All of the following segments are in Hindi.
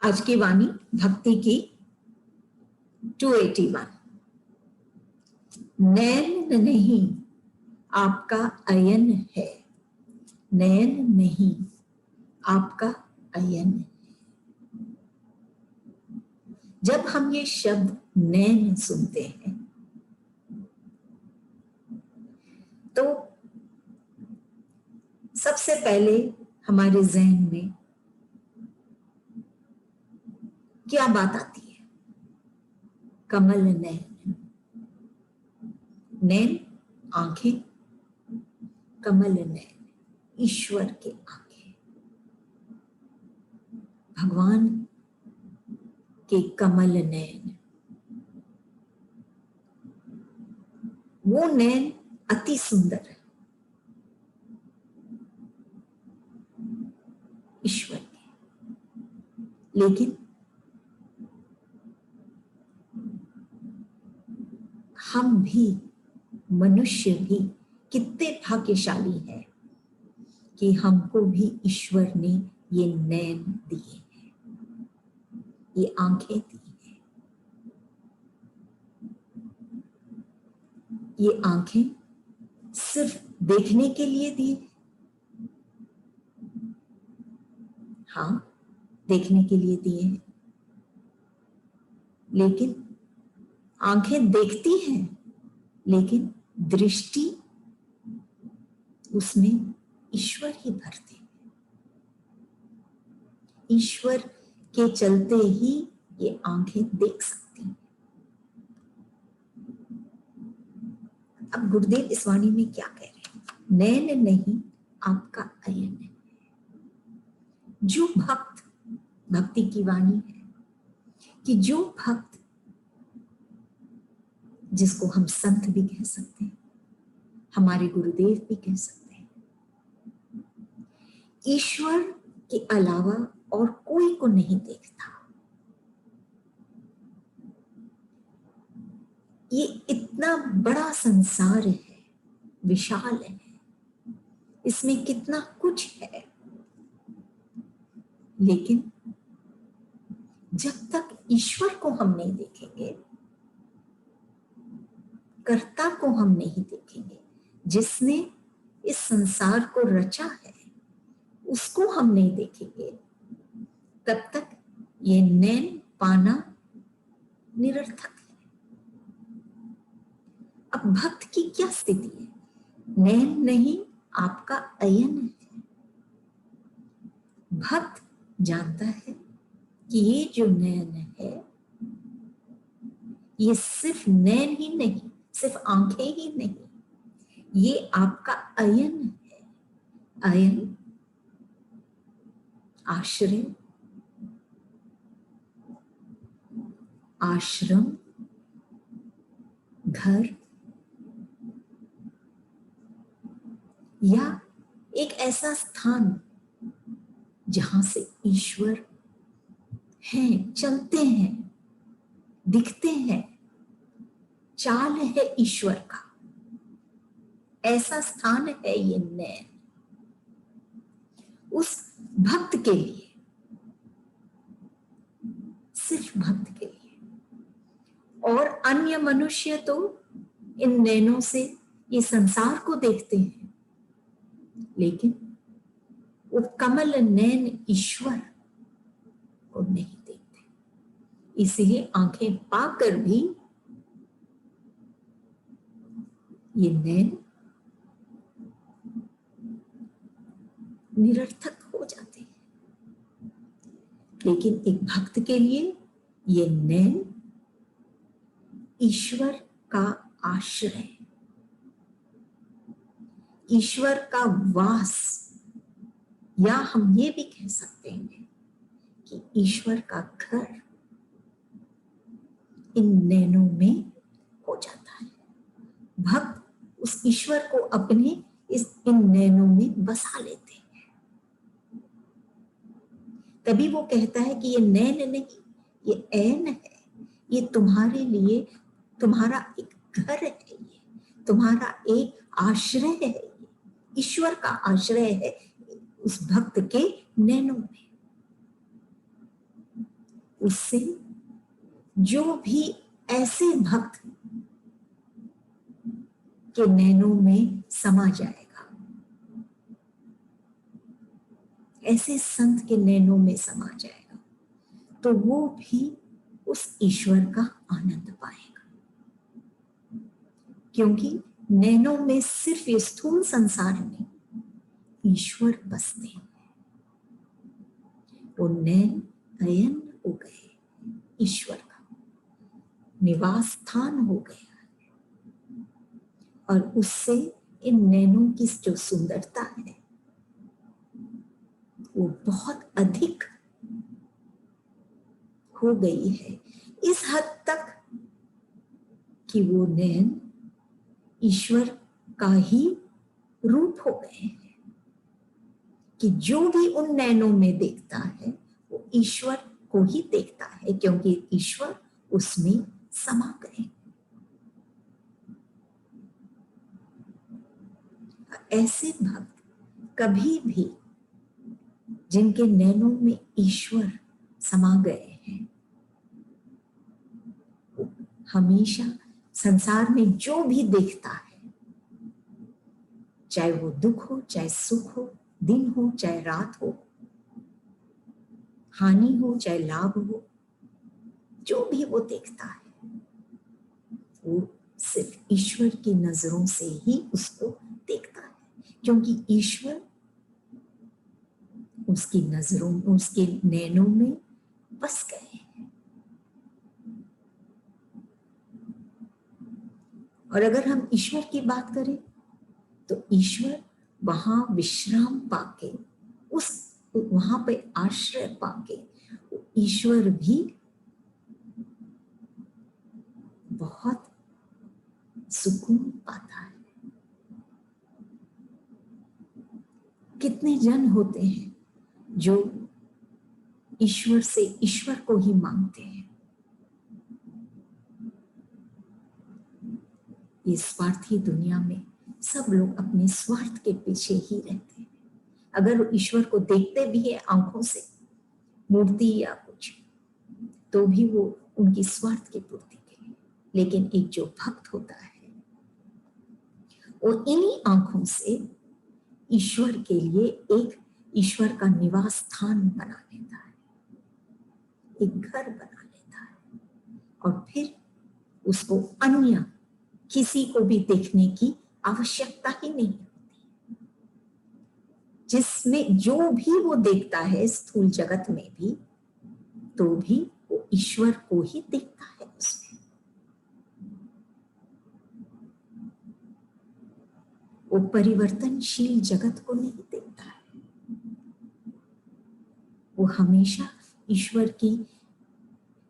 आज की वाणी भक्ति की 281। नैन नहीं आपका अयन है, नैन नहीं आपका अयन है। जब हम ये शब्द नैन सुनते हैं तो सबसे पहले हमारे जहन में क्या बात आती है? कमल नैन। नैन आंखें, कमल नैन ईश्वर के आंखें, भगवान के कमल नैन। वो नैन अति सुंदर है ईश्वर के, लेकिन हम भी, मनुष्य भी कितने भाग्यशाली हैं कि हमको भी ईश्वर ने ये नैन दिए हैं, ये आंखें दी हैं। ये आंखें सिर्फ देखने के लिए दी, हाँ देखने के लिए दिए हैं, लेकिन आंखें देखती हैं, लेकिन दृष्टि उसमें ईश्वर ही भरते हैं। ईश्वर के चलते ही ये आंखें देख सकती हैं। अब गुरुदेव इस वाणी में क्या कह रहे हैं? नैन नहीं आपका अयन है। जो भक्त, भक्ति की वाणी है कि जो भक्त, जिसको हम संत भी कह सकते हैं, हमारे गुरुदेव भी कह सकते हैं, ईश्वर के अलावा और कोई को नहीं देखता। ये इतना बड़ा संसार है, विशाल है, इसमें कितना कुछ है, लेकिन जब तक ईश्वर को हम नहीं देखेंगे, कर्ता को हम नहीं देखेंगे, जिसने इस संसार को रचा है, उसको हम नहीं देखेंगे, तब तक ये नैन पाना निरर्थक है। अब भक्त की क्या स्थिति है? नैन नहीं आपका अयन है। भक्त जानता है कि ये जो नैन है, ये सिर्फ नैन ही नहीं, सिर्फ आंखें ही नहीं, ये आपका अयन है। अयन आश्रय, आश्रम, घर, या एक ऐसा स्थान जहां से ईश्वर हैं, चलते हैं, दिखते हैं, चाल है ईश्वर का, ऐसा स्थान है ये नैन। उस भक्त के लिए, सिर्फ भक्त के लिए, और अन्य मनुष्य तो इन नैनों से ये संसार को देखते हैं, लेकिन वो कमल नैन ईश्वर को नहीं देखते। इसीलिए आंखें पाकर भी ये नैन निरर्थक हो जाते हैं। लेकिन एक भक्त के लिए ये नैन ईश्वर का आश्रय, ईश्वर का वास, या हम ये भी कह सकते हैं कि ईश्वर का घर इन नैनों में हो जाता है। भक्त उस ईश्वर को अपने इन नैनों में बसा लेते हैं। तभी वो कहता है कि ये नैन नहीं, ये ऐन है, ये तुम्हारे लिए, तुम्हारा एक घर है, ये तुम्हारा एक आश्रय है, ईश्वर का आश्रय है उस भक्त के नैनों में। उससे जो भी ऐसे भक्त के नैनों में समा जाएगा, ऐसे संत के नैनों में समा जाएगा, तो वो भी उस ईश्वर का आनंद पाएगा। क्योंकि नैनों में सिर्फ ये स्थूल संसार में ईश्वर बसते हैं। वो नैन अयन हो गए, ईश्वर का निवास स्थान हो गया, और उससे इन नैनों की जो सुंदरता है वो बहुत अधिक हो गई है, इस हद तक कि वो नैन ईश्वर का ही रूप हो गए हैं, कि जो भी उन नैनों में देखता है वो ईश्वर को ही देखता है, क्योंकि ईश्वर उसमें समा गए। ऐसे भक्त कभी भी जिनके नैनों में ईश्वर समा गए हैं, हमेशा संसार में जो भी देखता है, चाहे वो दुख हो, चाहे सुख हो, दिन हो चाहे रात हो, हानि हो चाहे लाभ हो, जो भी वो देखता है वो सिर्फ ईश्वर की नजरों से ही उसको देखता है, क्योंकि ईश्वर उसकी नजरों, उसके नैनों में बस गए हैं। और अगर हम ईश्वर की बात करें तो ईश्वर वहां विश्राम पाके, उस वहां पे आश्रय पाके ईश्वर भी बहुत सुकून पाता है। कितने जन होते हैं जो ईश्वर से ईश्वर को ही मांगते हैं। इस स्वार्थी दुनिया में सब लोग अपने स्वार्थ के पीछे ही रहते हैं। अगर वो ईश्वर को देखते भी है आंखों से, मूर्ति या कुछ, तो भी वो उनकी स्वार्थ की पूर्ति के लिए। लेकिन एक जो भक्त होता है वो इन्हीं आंखों से ईश्वर के लिए एक ईश्वर का निवास स्थान बना लेता है, एक घर बना लेता है, और फिर उसको अन्य किसी को भी देखने की आवश्यकता ही नहीं होती। जिसमें जो भी वो देखता है स्थूल जगत में भी, तो भी वो ईश्वर को ही देखता है उसमें। वो परिवर्तनशील जगत को नहीं देखता है, वो हमेशा ईश्वर की,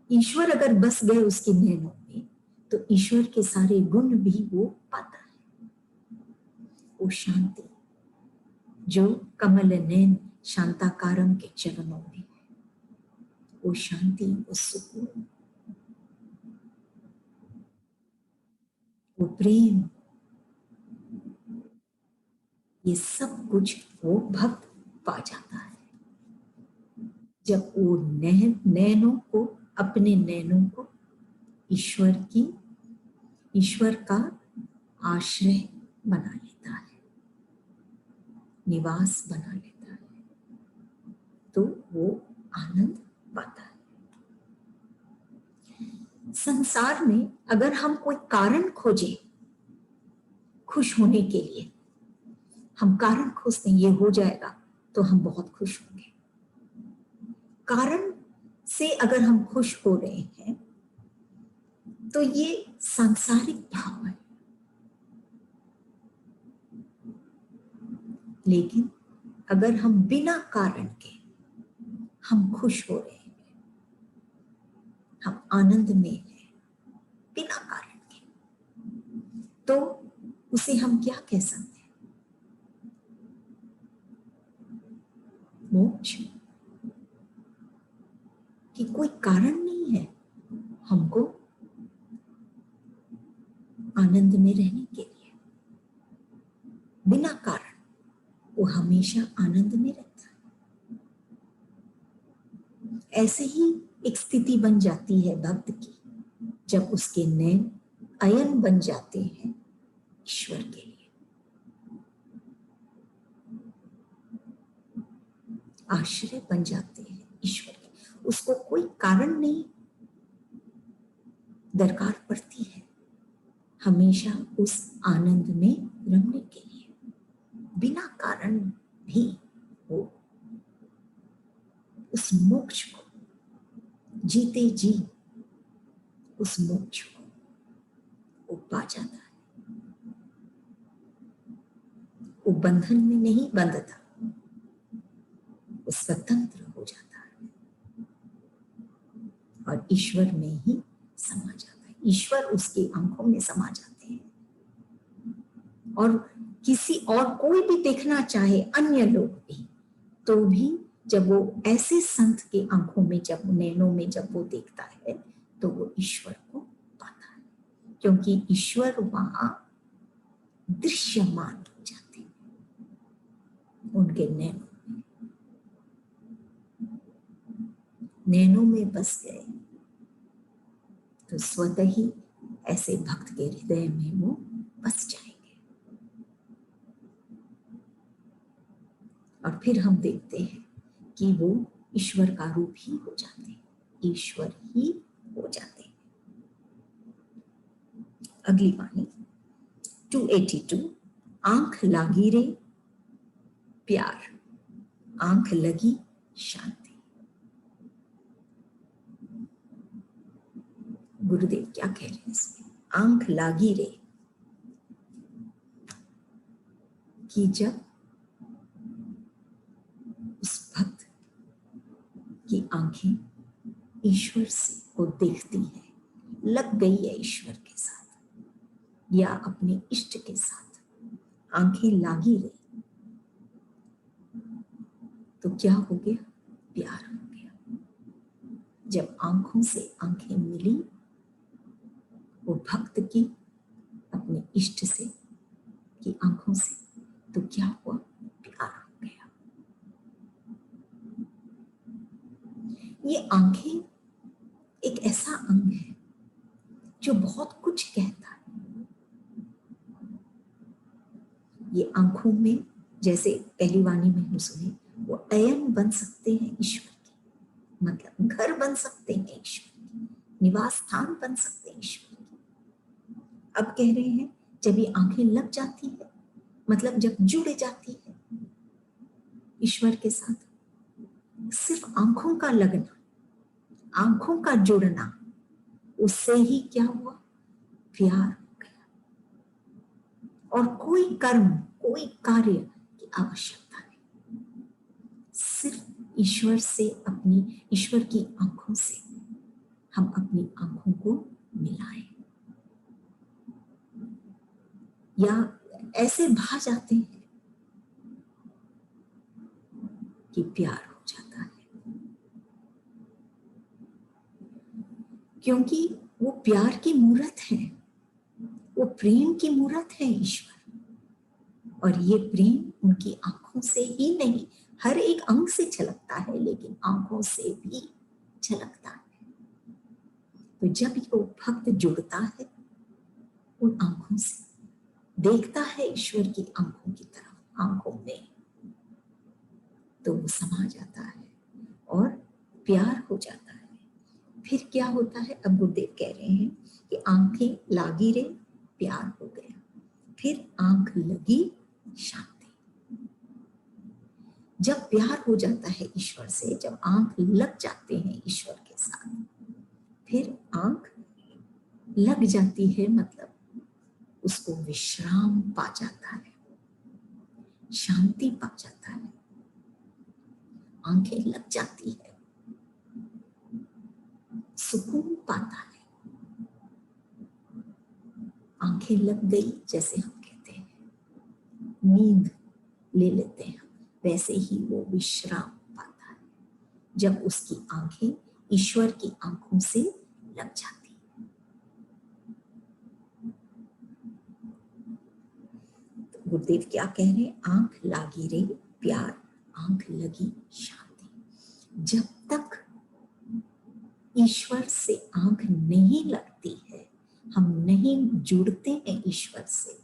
ईश्वर अगर बस गए उसकी नैनों में तो ईश्वर के सारे गुण भी वो पाता है। वो शांति जो कमल नैन शांताकारम के चरणों में है, वो शांति, वो सुकून, वो प्रेम, ये सब कुछ वो भक्त पा जाता है जब वो नैनों को, अपने नैनों को ईश्वर की, ईश्वर का आश्रय बना लेता है, निवास बना लेता है, तो वो आनंद पाता है। संसार में अगर हम कोई कारण खोजें खुश होने के लिए, हम कारण खोजते हैं ये हो जाएगा तो हम बहुत खुश होंगे। कारण से अगर हम खुश हो रहे हैं तो ये सांसारिक भाव है। लेकिन अगर हम बिना कारण के हम खुश हो रहे हैं, हम आनंद में हैं बिना कारण के, तो उसे हम क्या कह सकते हैं? मोक्ष। कि कोई कारण नहीं है हमको आनंद में रहने के लिए, बिना कारण वो हमेशा आनंद में रहता है। ऐसे ही एक स्थिति बन जाती है भक्त की, जब उसके नैन अयन बन जाते हैं ईश्वर के लिए, आश्रय बन जाते हैं ईश्वर के। उसको कोई कारण नहीं दरकार पड़ती है हमेशा उस आनंद में रमने के लिए, बिना कारण भी वो उस मोक्ष को जीते जी उस मोक्ष को वो पा जाता है। वो बंधन में नहीं बंधता, वो स्वतंत्र हो जाता है और ईश्वर में ही समा जाता है। ईश्वर उसकी आंखों में समा जाते हैं और किसी और कोई भी देखना चाहे, अन्य लोग भी, तो भी जब वो ऐसे संत के आंखों में, जब नैनों में जब वो देखता है तो वो ईश्वर को पाता है, क्योंकि ईश्वर वहां दृश्यमान हो जाते हैं उनके नैनों में बस गए तो स्वतः ही ऐसे भक्त के हृदय में वो बस जाएंगे। और फिर हम देखते हैं कि वो ईश्वर का रूप ही हो जाते हैं, ईश्वर ही हो जाते हैं। अगली वाणी 282, आंख लागी रे प्यार, आंख लगी शांति। गुरुदेव क्या कह रहे हैं इसमें? आंख लागी रे, कि जब उस भक्त की आंखें ईश्वर से को देखती है, लग गई है ईश्वर के साथ या अपने इष्ट के साथ, आंखें लागी रही, तो क्या हो गया? प्यार हो गया। जब आंखों से आंखें मिली वो भक्त की अपने इष्ट से की आंखों से, तो क्या हुआ? प्यार हो गया। ये आंखें एक ऐसा अंग है जो बहुत कुछ कहता है। ये आंखों में, जैसे पहली वाणी में हम सुने, वो अयन बन सकते हैं ईश्वर के, मतलब घर बन सकते हैं ईश्वर के, निवास स्थान बन सकते हैं ईश्वर के। अब कह रहे हैं जब ये आंखें लग जाती है, मतलब जब जुड़ जाती है ईश्वर के साथ, सिर्फ आंखों का लगना, आंखों का जुड़ना, उससे ही क्या हुआ? प्यार हो गया। और कोई कर्म, कोई कार्य की आवश्यकता नहीं, सिर्फ ईश्वर से, अपनी ईश्वर की आंखों से हम अपनी आंखों को मिलाएं, या ऐसे भा जाते हैं कि प्यार हो जाता है, क्योंकि वो प्यार की मूर्त है, वो प्रेम की मूर्त है ईश्वर। और ये प्रेम उनकी आंखों से ही नहीं, हर एक अंग से झलकता है, लेकिन आंखों से भी झलकता है। तो जब वो भक्त जुड़ता है उन आंखों से, देखता है ईश्वर की आंखों की तरफ, आंखों में, तो वो समा जाता है और प्यार हो जाता है। फिर क्या होता है? अब गुरुदेव कह रहे हैं कि आंखें लागी रे प्यार हो गया, फिर आंख लगी शांति। जब प्यार हो जाता है ईश्वर से, जब आंख लग जाते हैं ईश्वर के साथ, फिर आंख लग जाती है, मतलब उसको विश्राम पा जाता है, शांति पा जाता है। आंखें लग जाती है, सुकून पाता है। आंखें लग गई, जैसे हम कहते हैं नींद ले लेते हैं, वैसे ही वो विश्राम पाता है जब उसकी आंखें ईश्वर की आंखों से लग जाती है। तो गुरुदेव क्या कह रहे हैं? आंख लागी रे प्यार, आंख लगी शांति। जब तक ईश्वर से आंख नहीं लगती है, हम नहीं जुड़ते हैं ईश्वर से,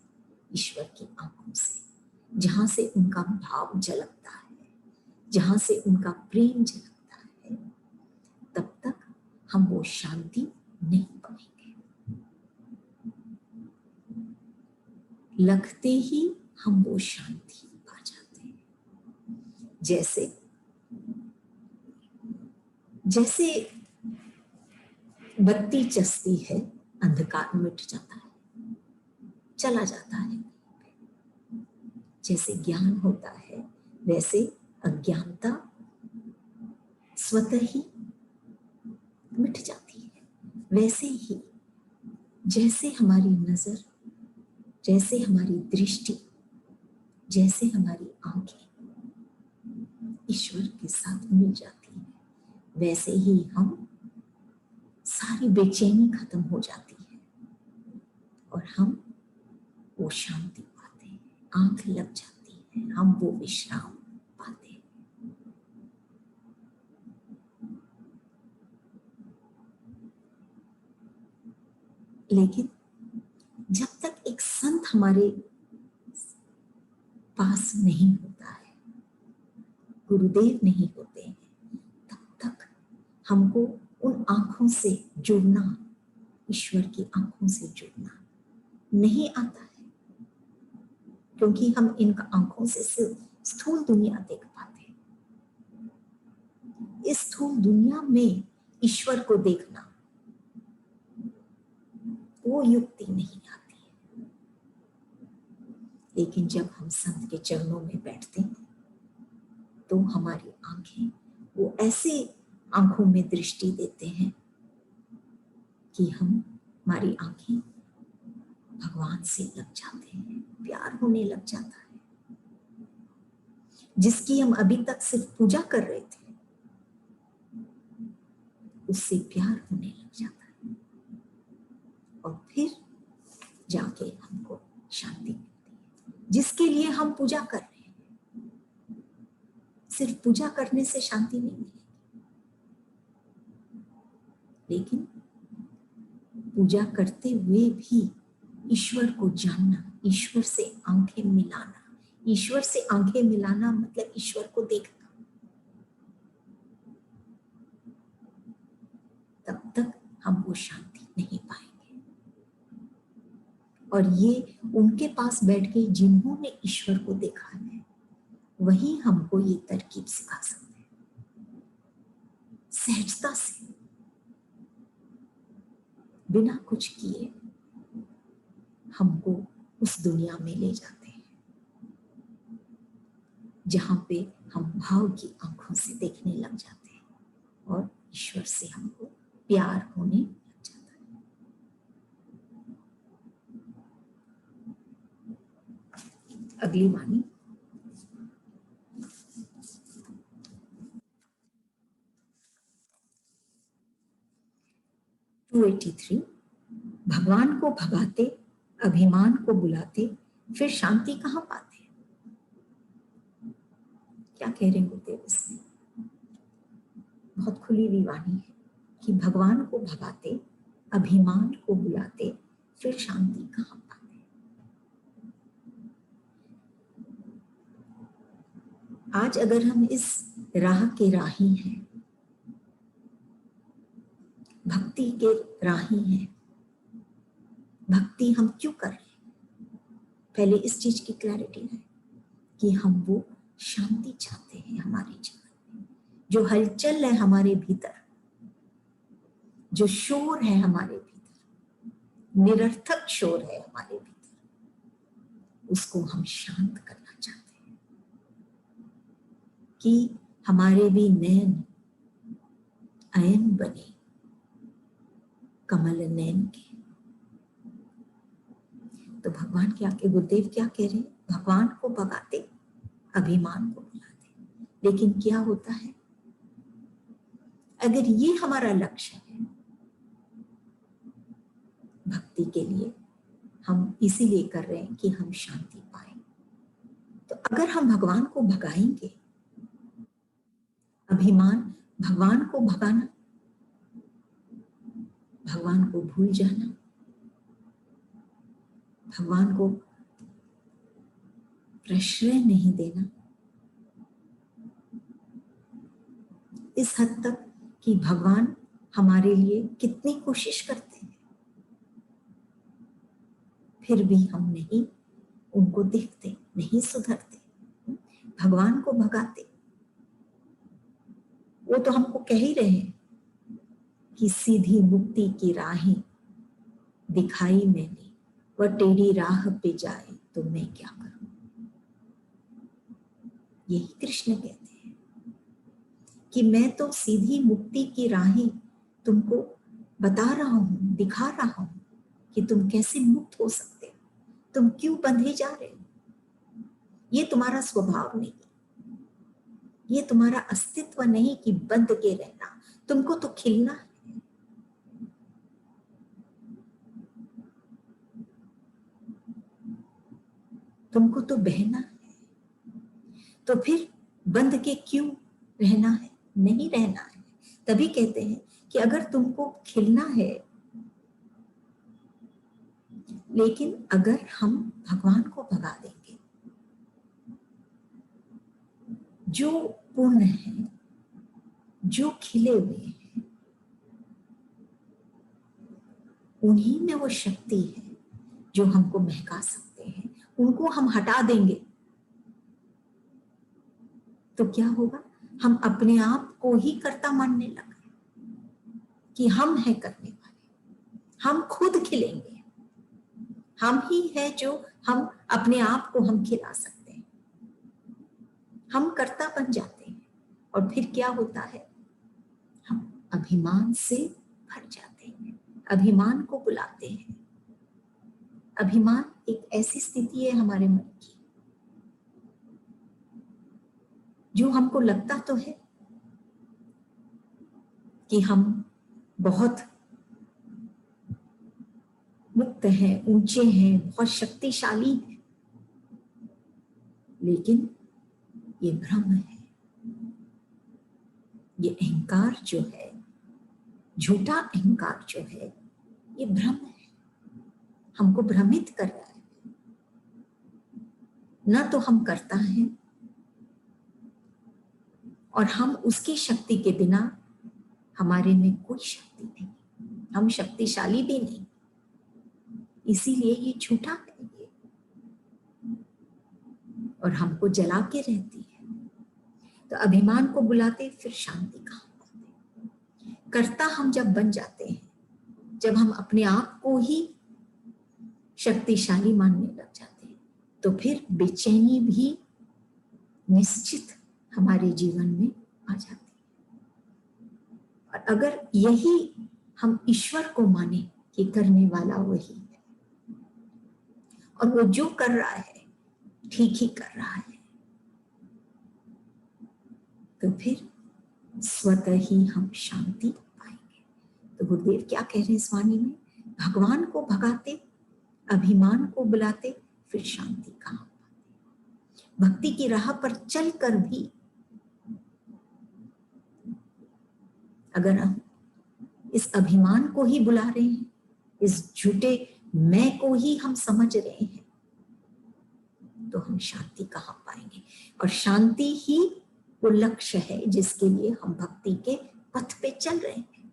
ईश्वर की आंखों से, जहां से उनका भाव झलकता है, जहां से उनका प्रेम झलकता है, तब तक हम वो शांति नहीं पाएंगे। लगते ही हम वो शांति पा जाते हैं। जैसे जैसे बत्ती चसती है, अंधकार मिट जाता है, चला जाता है। जैसे ज्ञान होता है, वैसे अज्ञानता स्वतः ही मिट जाती है। वैसे ही जैसे हमारी नजर, जैसे हमारी दृष्टि, जैसे हमारी आंखें ईश्वर के साथ मिल जाती है, वैसे ही हम सारी बेचैनी खत्म हो जाती है और हम वो शांति पाते हैं। आंख लग जाती है, हम वो विश्राम पाते हैं। लेकिन जब तक एक संत हमारे पास नहीं होता है, गुरुदेव नहीं होते हैं, तब तक हमको उन आंखों से जुड़ना, ईश्वर की आंखों से जुड़ना नहीं आता है, क्योंकि हम इन आंखों से सिर्फ स्थूल दुनिया देख पाते हैं। इस स्थूल दुनिया में ईश्वर को देखना वो युक्ति नहीं आती है। लेकिन जब हम संत के चरणों में बैठते हैं तो हमारी आंखें वो ऐसे आंखों में दृष्टि देते हैं कि हमारी आंखें भगवान से लग जाते हैं, प्यार होने लग जाता है। जिसकी हम अभी तक सिर्फ पूजा कर रहे थे, उससे प्यार होने लग जाता है और फिर जाके हमको शांति मिलती है। जिसके लिए हम पूजा कर रहे हैं, सिर्फ पूजा करने से शांति नहीं मिलेगी, लेकिन पूजा करते हुए भी ईश्वर को जानना, ईश्वर से आंखें मिलाना, ईश्वर से आंखें मिलाना मतलब ईश्वर को देखना, तब तक हम वो शांति नहीं पाएंगे। और ये उनके पास बैठ के जिन्होंने ईश्वर को देखा है, वही हमको ये तरकीब सिखा सकते हैं। सहजता से, बिना कुछ किए हमको उस दुनिया में ले जाते हैं जहां पे हम भाव की आंखों से देखने लग जाते हैं और ईश्वर से हमको प्यार होने लग जाता है। अगली वाणी भगवान को भगाते, अभिमान को बुलाते, फिर शांति कहां पाते? क्या कह रहे हैं गुरुदेव इसमें? बहुत खुली हुई वाणी है कि भगवान को भगाते, अभिमान को बुलाते, फिर शांति कहां पाते? आज अगर हम इस राह के राही हैं, भक्ति के राही हैं, भक्ति हम क्यों कर रहे हैं? पहले इस चीज की क्लैरिटी है कि हम वो शांति चाहते हैं हमारे जीवन में। जो हलचल है हमारे भीतर, जो शोर है हमारे भीतर, निरर्थक शोर है हमारे भीतर, उसको हम शांत करना चाहते हैं कि हमारे भी नैन अयन बने कमल नैन के। तो भगवान क्या के गुरुदेव क्या कह रहे हैं? भगवान को भगाते, अभिमान को बुलाते। लेकिन क्या होता है, अगर ये हमारा लक्ष्य है भक्ति के लिए, हम इसीलिए कर रहे हैं कि हम शांति पाए, तो अगर हम भगवान को भगाएंगे, अभिमान, भगवान को भगाना भगवान को भूल जाना, भगवान को प्रश्रय नहीं देना, इस हद तक कि भगवान हमारे लिए कितनी कोशिश करते हैं, फिर भी हम नहीं उनको देखते, नहीं सुधरते, भगवान को भगाते। वो तो हमको कह ही रहे हैं कि सीधी मुक्ति की राहें दिखाई मैंने, वह टेढ़ी राह पे जाए तो मैं क्या करूं। यही कृष्ण कहते हैं कि मैं तो सीधी मुक्ति की राहें तुमको बता रहा हूं, दिखा रहा हूं कि तुम कैसे मुक्त हो सकते हो, तुम क्यों बंधे जा रहे हो। ये तुम्हारा स्वभाव नहीं, ये तुम्हारा अस्तित्व नहीं कि बंध के रहना, तुमको तो खिलना है। तुमको तो बहना है, तो फिर बंध के क्यों रहना है, नहीं रहना है। तभी कहते हैं कि अगर तुमको खिलना है, लेकिन अगर हम भगवान को भगा देंगे, जो पूर्ण है, जो खिले हुए हैं, उन्हीं में वो शक्ति है जो हमको महका सकते हैं। उनको हम हटा देंगे तो क्या होगा, हम अपने आप को ही कर्ता मानने लगे कि हम हैं करने वाले, हम खुद खिलेंगे, हम ही है जो हम अपने आप को हम खिला सकते हैं। हम कर्ता बन जाते हैं और फिर क्या होता है, हम अभिमान से भर जाते हैं, अभिमान को बुलाते हैं। अभिमान एक ऐसी स्थिति है हमारे मन की जो हमको लगता तो है कि हम बहुत मुक्त हैं, ऊंचे हैं, बहुत शक्तिशाली हैं, लेकिन ये भ्रम है। ये अहंकार जो है, झूठा अहंकार जो है, ये भ्रम है, हमको भ्रमित कर रहा है। न तो हम करता है और हम उसकी शक्ति के बिना, हमारे में कोई शक्ति नहीं, हम शक्तिशाली भी नहीं, इसीलिए ये झूठा है ये, और हमको जला के रहती है। तो अभिमान को बुलाते फिर शांति कहाँ पाते। कर्ता हम जब बन जाते हैं, जब हम अपने आप को ही शक्तिशाली मानने लग जाते हैं, तो फिर बेचैनी भी निश्चित हमारे जीवन में आ जाती है। और अगर यही हम ईश्वर को माने कि करने वाला वही है और वो जो कर रहा है ठीक ही कर रहा है, तो फिर स्वतः ही हम शांति पाएंगे। तो गुरुदेव क्या कह रहे हैं इस वाणी में, भगवान को भगाते, अभिमान को बुलाते, फिर शांति कहाँ पाते। भक्ति की राह पर चलकर भी अगर हम इस अभिमान को ही बुला रहे हैं, इस झूठे मैं को ही हम समझ रहे हैं, तो हम शांति कहाँ पाएंगे। और शांति ही वो लक्ष्य है जिसके लिए हम भक्ति के पथ पे चल रहे हैं।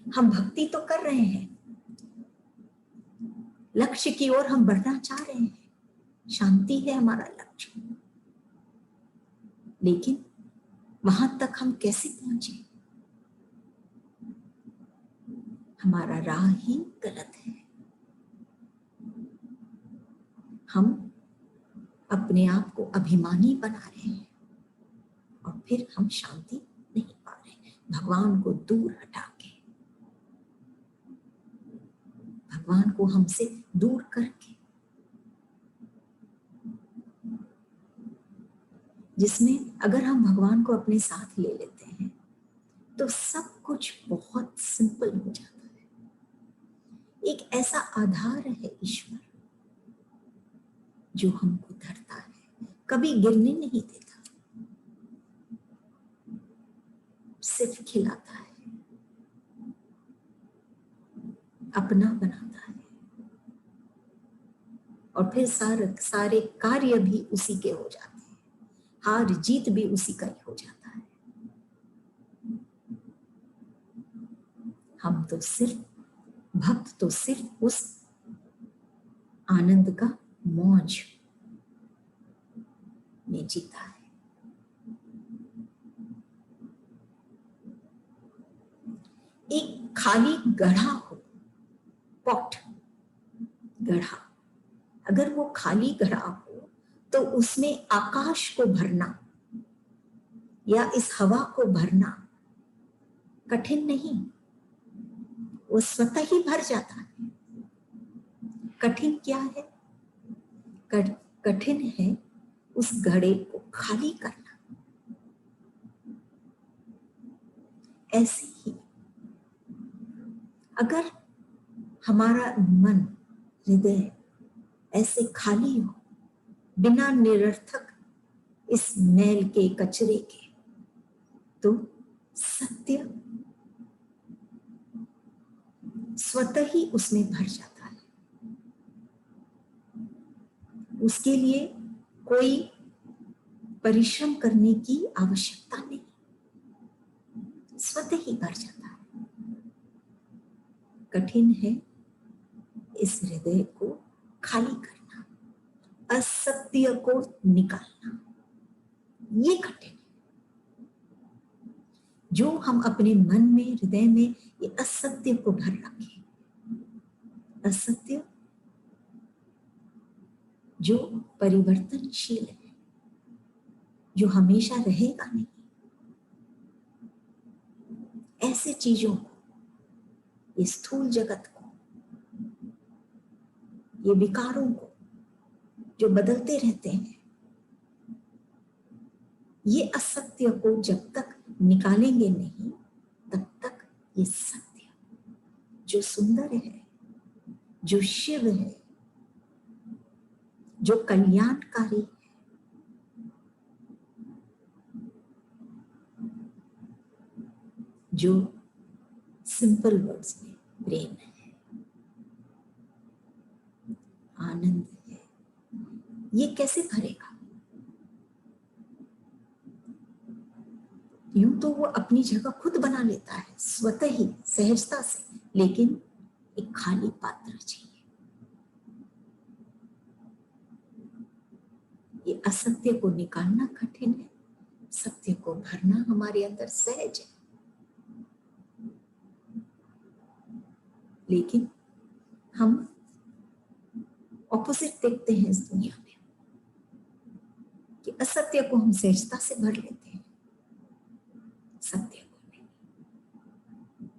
हम भक्ति तो कर रहे हैं, लक्ष्य की ओर हम बढ़ना चाह रहे हैं, शांति है हमारा लक्ष्य, लेकिन वहां तक हम कैसे पहुंचे, हमारा राह ही गलत है। हम अपने आप को अभिमानी बना रहे हैं और फिर हम शांति नहीं पा रहे। भगवान को दूर हटा के, भगवान को हमसे दूर करके, जिसमें अगर हम भगवान को अपने साथ ले लेते हैं तो सब कुछ बहुत सिंपल हो जाता है। एक ऐसा आधार है ईश्वर जो हमको धरता है, कभी गिरने नहीं देता, सिर्फ खिलाता है, अपना बनाता है और फिर सारे कार्य भी उसी के हो जाते हैं, हार जीत भी उसी का ही हो जाता है। हम तो सिर्फ, भक्त तो सिर्फ उस आनंद का मौज में जीता है। एक खाली गढ़ा हो, पॉट, गढ़ा, अगर वो खाली गढ़ा हो तो उसमें आकाश को भरना या इस हवा को भरना कठिन नहीं, वो स्वतः ही भर जाता है। कठिन क्या है? कठिन है उस घड़े को खाली करना। ऐसे ही अगर हमारा मन, हृदय ऐसे खाली हो, बिना निरर्थक इस मैल के, कचरे के, तो सत्य स्वतः ही उसमें भर जाता है। उसके लिए कोई परिश्रम करने की आवश्यकता नहीं, स्वतः ही भर जाता है। कठिन है इस हृदय को खाली करना, असत्य को निकालना, ये कठिन है। जो हम अपने मन में, हृदय में ये असत्य को भर रखें, असत्य जो परिवर्तनशील है, जो हमेशा रहेगा नहीं, ऐसे चीजों को, ये स्थूल जगत को, ये विकारों को जो बदलते रहते हैं, ये असत्य को जब तक निकालेंगे नहीं, तब तक ये सत्य जो सुंदर है, जो शिव है, जो कल्याणकारी है, जो सिंपल वर्ड्स में प्रेम है, आनंद है, ये कैसे भरेगा? यूं तो वो अपनी जगह खुद बना लेता है स्वतः ही, सहजता से, लेकिन एक खाली पात्र चाहिए। ये असत्य को निकालना कठिन है, सत्य को भरना हमारे अंदर सहज है। लेकिन हम ऑपोजिट देखते हैं इस दुनिया में कि असत्य को हम सहजता से भर लेते हैं, सत्य को नहीं।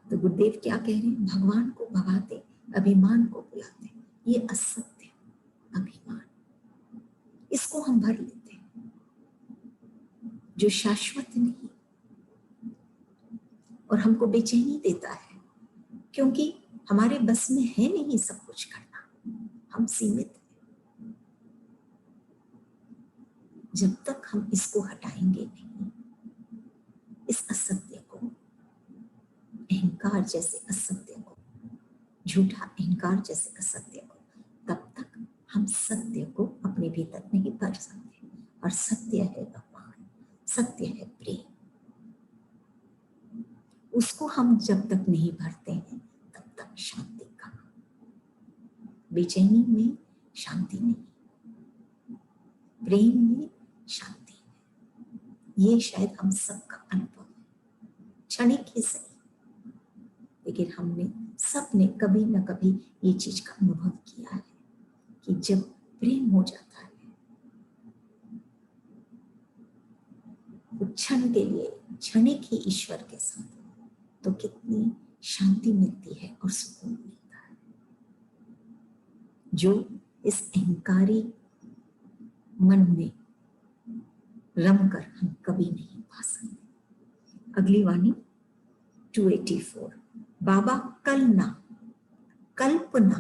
तो गुरुदेव क्या कह रहे हैं? भगवान को भगाते, अभिमान को बुलाते, ये असत्य अभिमान, इसको हम भर लेते हैं, जो शाश्वत नहीं और हमको बेचैनी देता है, क्योंकि हमारे बस में है नहीं सब कुछ करना, हम सीमित हैं। जब तक हम इसको हटाएंगे नहीं, इस असत्य को, अहंकार जैसे असत्य को, झूठा अहंकार जैसे असत्य को, तब तक हम सत्य को अपने भीतर नहीं भर सकते। और सत्य है भगवान, सत्य है प्रेम, उसको हम जब तक नहीं भरते हैं तब तक शांति कहाँ? बेचैनी में शांति नहीं, प्रेम में शांति है। ये शायद हम सबका अनुभव है, क्षणिक ही सही, लेकिन हमने सबने कभी न कभी ये चीज का अनुभव किया है कि जब प्रेम हो जाता है, क्षण के लिए, क्षणिक ही ईश्वर के साथ, तो कितनी शांति मिलती है और सुकून मिलता है, जो इस अहंकारी मन में रमकर हम कभी नहीं पा सकते। अगली वाणी 284। बाबा कल ना, कल्पना,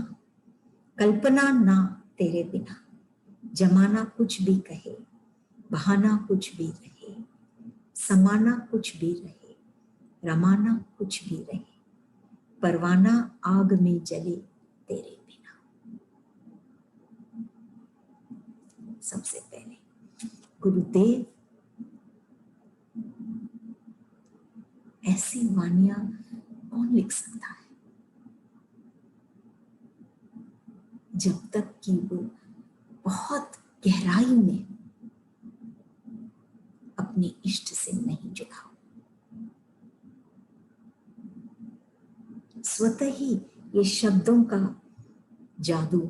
कल्पना ना तेरे बिना, जमाना कुछ भी कहे, बहाना कुछ भी रहे, समाना कुछ भी रहे, रमाना कुछ भी रहे, परवाना आग में जले तेरे बिना। सबसे पहले गुरुदेव ऐसी वाणियां कौन लिख सकता है जब तक कि वो बहुत गहराई में अपने इष्ट से नहीं जुड़ा हो। स्वतः ही ये शब्दों का जादू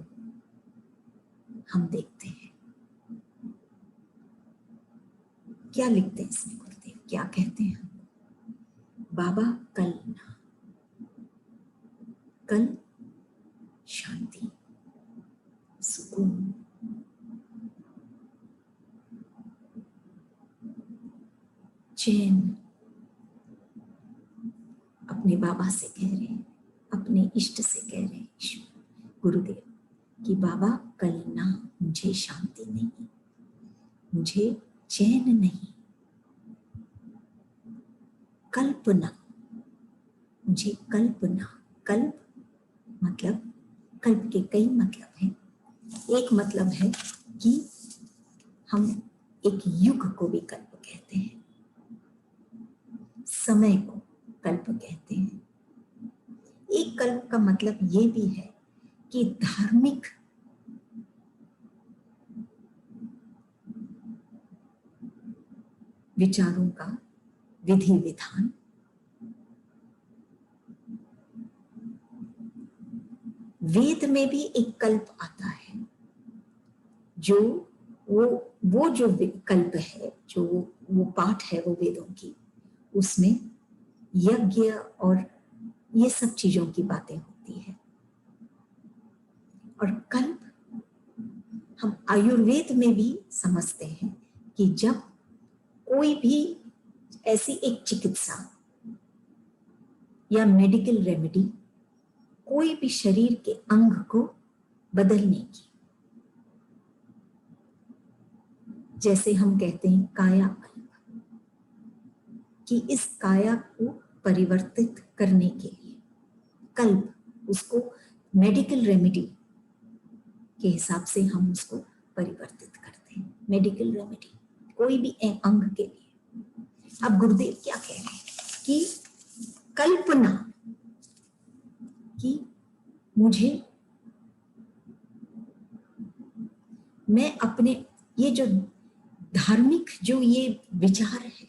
हम देखते हैं। क्या लिखते हैं इसमें गुरुदेव, क्या कहते हैं? बाबा कल ना, कल शांति, सुकून, चैन। अपने बाबा से कह रहे हैं, अपने इष्ट से कह रहे हैं, ईश्वर गुरुदेव कि बाबा कल ना, मुझे शांति नहीं, मुझे चैन नहीं, कल्पना, मुझे कल्पना। कल्प मतलब, कल्प के कई मतलब हैं। एक मतलब है कि हम एक युग को भी कल्प कहते हैं, समय को कल्प कहते हैं। एक कल्प का मतलब ये भी है कि धार्मिक विचारों का विधि विधान, वेद में भी एक कल्प आता है, जो वो जो कल्प है, जो वो पाठ है वो वेदों की, उसमें यज्ञ और ये सब चीजों की बातें होती है। और कल्प हम आयुर्वेद में भी समझते हैं कि जब कोई भी ऐसी एक चिकित्सा या मेडिकल रेमेडी कोई भी शरीर के अंग को बदलने की, जैसे हम कहते हैं कायाकल्प, कि इस काया को परिवर्तित करने के लिए कल्प, उसको मेडिकल रेमेडी के हिसाब से हम उसको परिवर्तित करते हैं। मेडिकल रेमेडी कोई भी अंग के लिए। अब गुरुदेव क्या कह रहे हैं कि कल्पना कि मुझे, मैं अपने ये जो धार्मिक जो ये विचार है,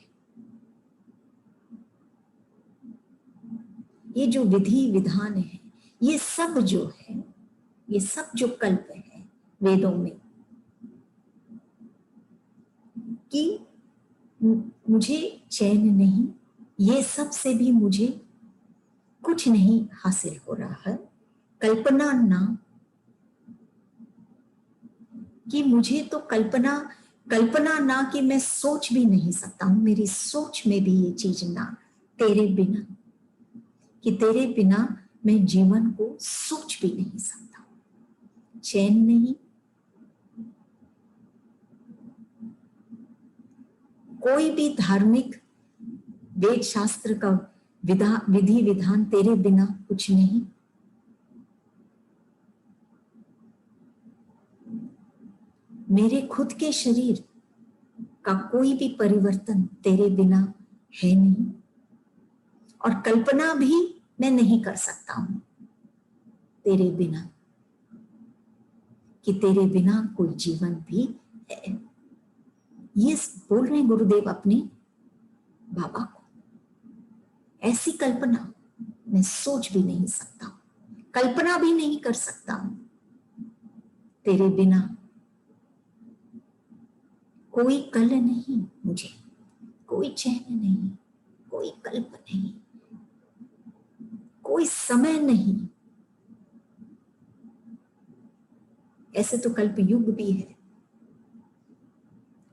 ये जो विधि विधान है, ये सब जो है, ये सब जो कल्प है वेदों में, कि मुझे चैन नहीं, ये सब से भी मुझे कुछ नहीं हासिल हो रहा है। कल्पना ना, कि मुझे तो कल्पना ना कि मैं सोच भी नहीं सकता हूं, मेरी सोच में भी ये चीज ना, तेरे बिना, कि तेरे बिना मैं जीवन को सोच भी नहीं सकता। चैन नहीं, कोई भी धार्मिक वेद शास्त्र का विधि विधान तेरे बिना कुछ नहीं। मेरे खुद के शरीर का कोई भी परिवर्तन तेरे बिना है नहीं, और कल्पना भी मैं नहीं कर सकता हूं तेरे बिना, कि तेरे बिना कोई जीवन भी है। ये बोल रहे गुरुदेव अपने बाबा को। ऐसी कल्पना मैं सोच भी नहीं सकता, कल्पना भी नहीं कर सकता हूं तेरे बिना। कोई कल नहीं, मुझे कोई चैन नहीं, कोई कल्प नहीं, कोई समय नहीं। ऐसे तो कल्प युग भी है,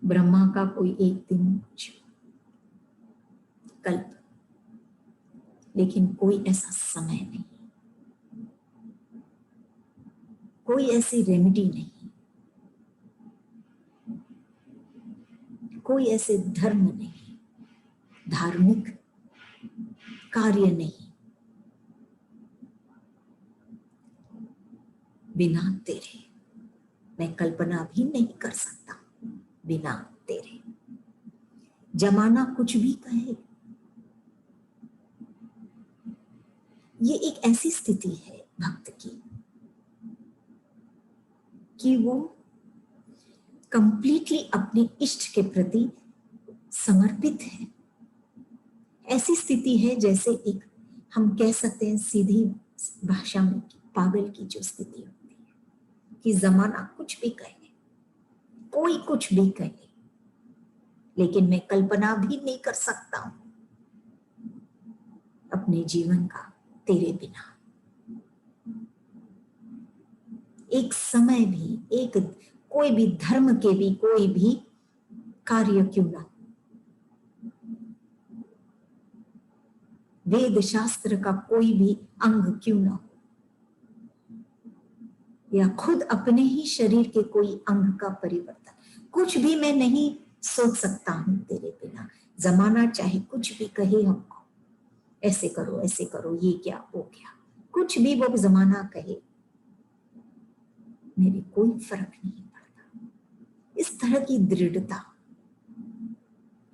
ब्रह्मा का कोई एक दिन कुछ कल्प, लेकिन कोई ऐसा समय नहीं, कोई ऐसी रेमेडी नहीं, कोई ऐसे धर्म नहीं, धार्मिक कार्य नहीं, बिना तेरे मैं कल्पना भी नहीं कर सकता, बिना तेरे। जमाना कुछ भी कहे, ये एक ऐसी स्थिति है भक्त की कि वो कंप्लीटली अपने इष्ट के प्रति समर्पित है। ऐसी स्थिति है जैसे एक, हम कह सकते हैं सीधी भाषा में, पागल की जो स्थिति होती है कि जमाना कुछ भी कहे, कोई कुछ भी कहे, लेकिन मैं कल्पना भी नहीं कर सकता हूं अपने जीवन का तेरे बिना। एक समय भी, एक कोई भी धर्म के भी कोई भी कार्य क्यों ना, वेद शास्त्र का कोई भी अंग क्यों ना हो, या खुद अपने ही शरीर के कोई अंग का परिवर्तन, कुछ भी मैं नहीं सोच सकता हूं तेरे बिना। जमाना चाहे कुछ भी कहे हमको, ऐसे करो ऐसे करो, ये क्या वो क्या, कुछ भी वो जमाना कहे, मेरे कोई फर्क नहीं पड़ता। इस तरह की दृढ़ता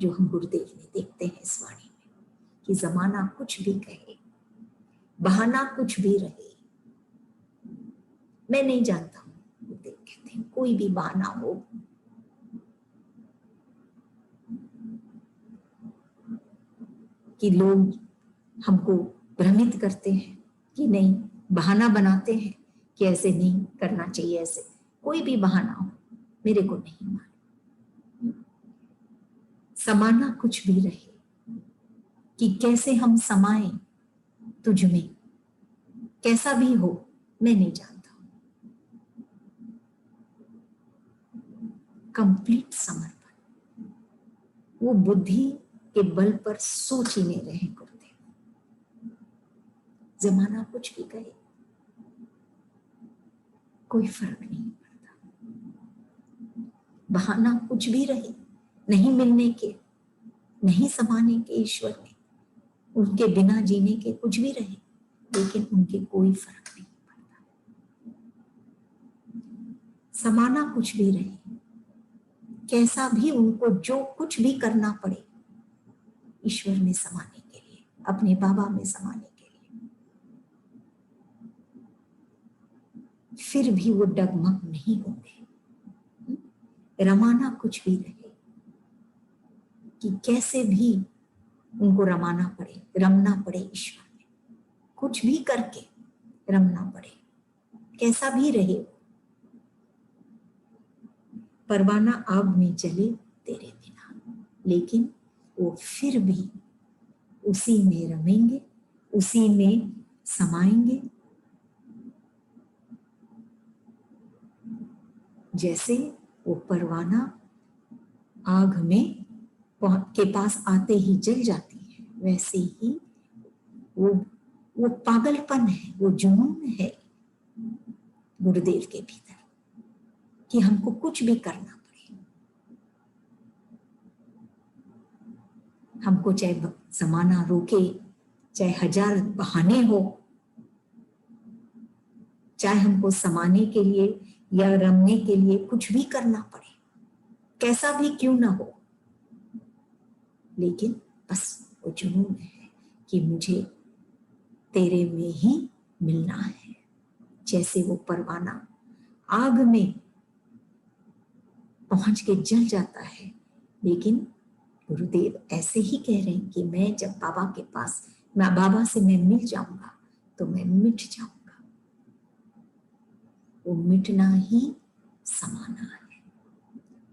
जो हम गुरुदेव में देखते हैं इस वाणी में, कि जमाना कुछ भी कहे, बहाना कुछ भी रहे, मैं नहीं जानता हूं, गुरुदेव कहते हैं कोई भी बहाना हो, कि लोग हमको भ्रमित करते हैं कि नहीं, बहाना बनाते हैं कि ऐसे नहीं करना चाहिए, ऐसे कोई भी बहाना हो, मेरे को नहीं मालूम। समाना कुछ भी रहे, कि कैसे हम समाए तुझ में, कैसा भी हो, मैं नहीं जानता। कंप्लीट समर्पण, वो बुद्धि के बल पर सोच ही नहीं रहे गुरुदेव। जमाना कुछ भी कहे, कोई फर्क नहीं पड़ता। बहाना कुछ भी रहे, नहीं मिलने के, नहीं समाने के ईश्वर में, उनके बिना जीने के कुछ भी रहे, लेकिन उनके कोई फर्क नहीं पड़ता। समाना कुछ भी रहे, कैसा भी उनको जो कुछ भी करना पड़े ईश्वर में समाने के लिए, अपने बाबा में समाने के लिए, फिर भी वो डगमग नहीं होंगे। रमाना कुछ भी रहे, कि कैसे भी उनको रमाना पड़े, रमना पड़े ईश्वर में, कुछ भी करके रमना पड़े, कैसा भी रहे, परवाना आग में जले तेरे बिना, लेकिन वो फिर भी उसी में रमेंगे, उसी में समाएंगे, जैसे वो परवाना आग में के पास आते ही जल जाती है, वैसे ही वो पागलपन है, वो जुनून है गुरुदेव के भीतर, कि हमको कुछ भी करना पड़े, हमको चाहे जमाना रोके, चाहे 1000 बहाने हो, चाहे हमको समाने के लिए या रमने के लिए कुछ भी करना पड़े, कैसा भी क्यों ना हो, लेकिन बस वो जुनून है कि मुझे तेरे में ही मिलना है। जैसे वो परवाना आग में पहुंच के जल जाता है, लेकिन गुरुदेव ऐसे ही कह रहे हैं कि मैं जब बाबा के पास, मैं बाबा से मैं मिल जाऊंगा तो मैं मिट जाऊंगा। वो मिटना ही समाना है,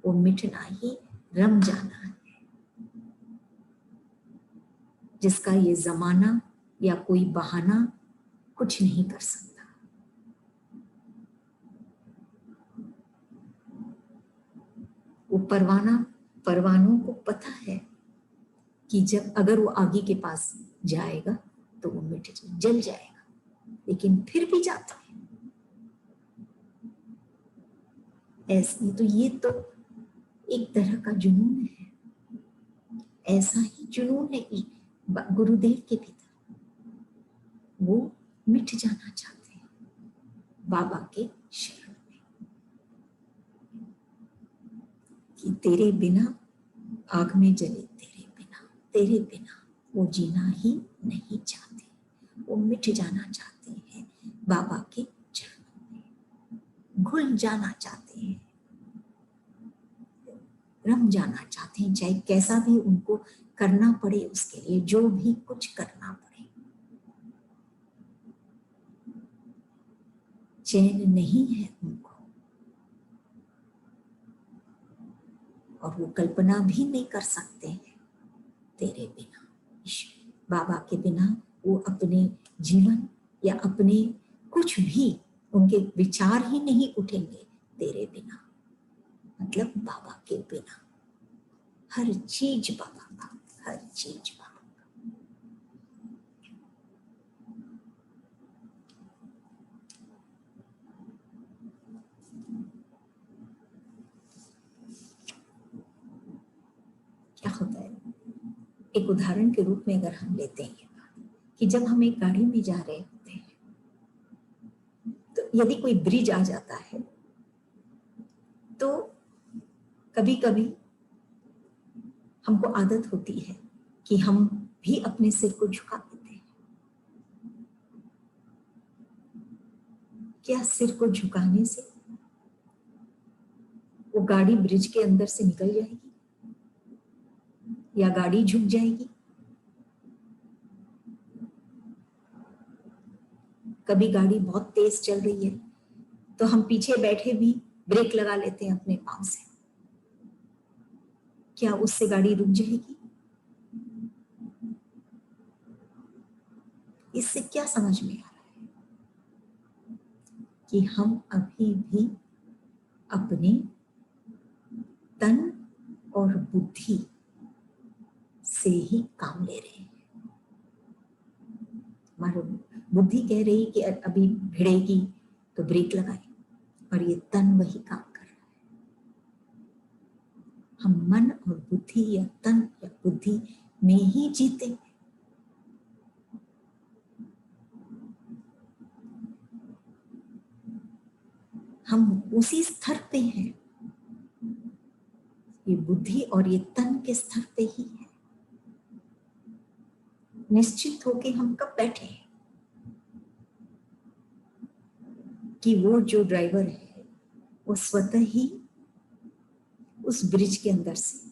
वो मिटना ही रम जाना है, जिसका ये जमाना या कोई बहाना कुछ नहीं कर सकता। वो परवानों को पता है कि जब अगर वो आगे के पास जाएगा तो वो मिट जल जाएगा, लेकिन फिर भी जाता है। ऐसे तो ये तो एक तरह का जुनून है, ऐसा ही जुनून है गुरुदेव के भीतर, वो मिट जाना चाहते हैं, बाबा के शरण में, कि तेरे बिना आग में जले, तेरे बिना वो जीना ही नहीं चाहते, वो मिट जाना चाहते हैं बाबा के चरणों में, घुल जाना चाहते हैं, रम जाना चाहते हैं, चाहे कैसा भी उनको करना पड़े, उसके लिए जो भी कुछ करना पड़े। चैन नहीं है उनको, और वो कल्पना भी नहीं कर सकते हैं तेरे बिना, बाबा के बिना वो अपने जीवन या अपने कुछ भी, उनके विचार ही नहीं उठेंगे तेरे बिना, मतलब बाबा के बिना। हर चीज बाबा का, हर चीज बाबा का। क्या होता है, एक उदाहरण के रूप में अगर हम लेते हैं कि जब हम एक गाड़ी में जा रहे होते हैं, तो यदि कोई ब्रिज आ जाता है तो कभी कभी हमको आदत होती है कि हम भी अपने सिर को झुका देते हैं। क्या सिर को झुकाने से वो गाड़ी ब्रिज के अंदर से निकल जाएगी या गाड़ी झुक जाएगी? कभी गाड़ी बहुत तेज चल रही है तो हम पीछे बैठे भी ब्रेक लगा लेते हैं अपने पांव से, क्या उससे गाड़ी रुक जाएगी? इससे क्या समझ में आ रहा है कि हम अभी भी अपने तन और बुद्धि से ही काम ले रहे हैं। हमारी बुद्धि कह रही कि अभी भिड़ेगी तो ब्रेक लगाए, और ये तन वही काम कर रहा है। हम मन और बुद्धि या तन या बुद्धि में ही जीते हैं। हम उसी स्तर पे हैं, ये बुद्धि और ये तन के स्तर पे ही है। निश्चित होके हम कब बैठे हैं कि वो जो ड्राइवर है वो स्वतः ही उस ब्रिज के अंदर से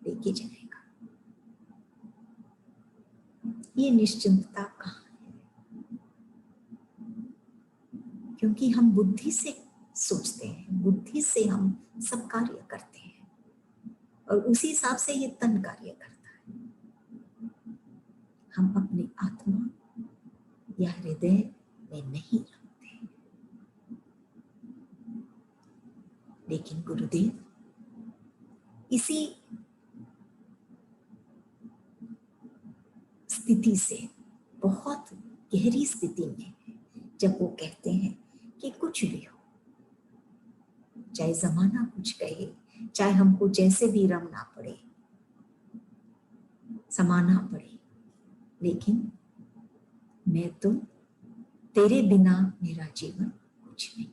लेके जाएगा। ये निश्चिंतता कहाँ है? क्योंकि हम बुद्धि से सोचते हैं, बुद्धि से हम सब कार्य करते हैं, और उसी हिसाब से ये तन कार्य करता है। हम अपने आत्मा या हृदय में नहीं रखते। लेकिन गुरुदेव इसी स्थिति से, बहुत गहरी स्थिति में, जब वो कहते हैं कि कुछ भी हो, चाहे जमाना कुछ कहे, चाहे हमको जैसे भी रमना पड़े, समाना पड़े, लेकिन मैं तो तेरे बिना मेरा जीवन कुछ नहीं।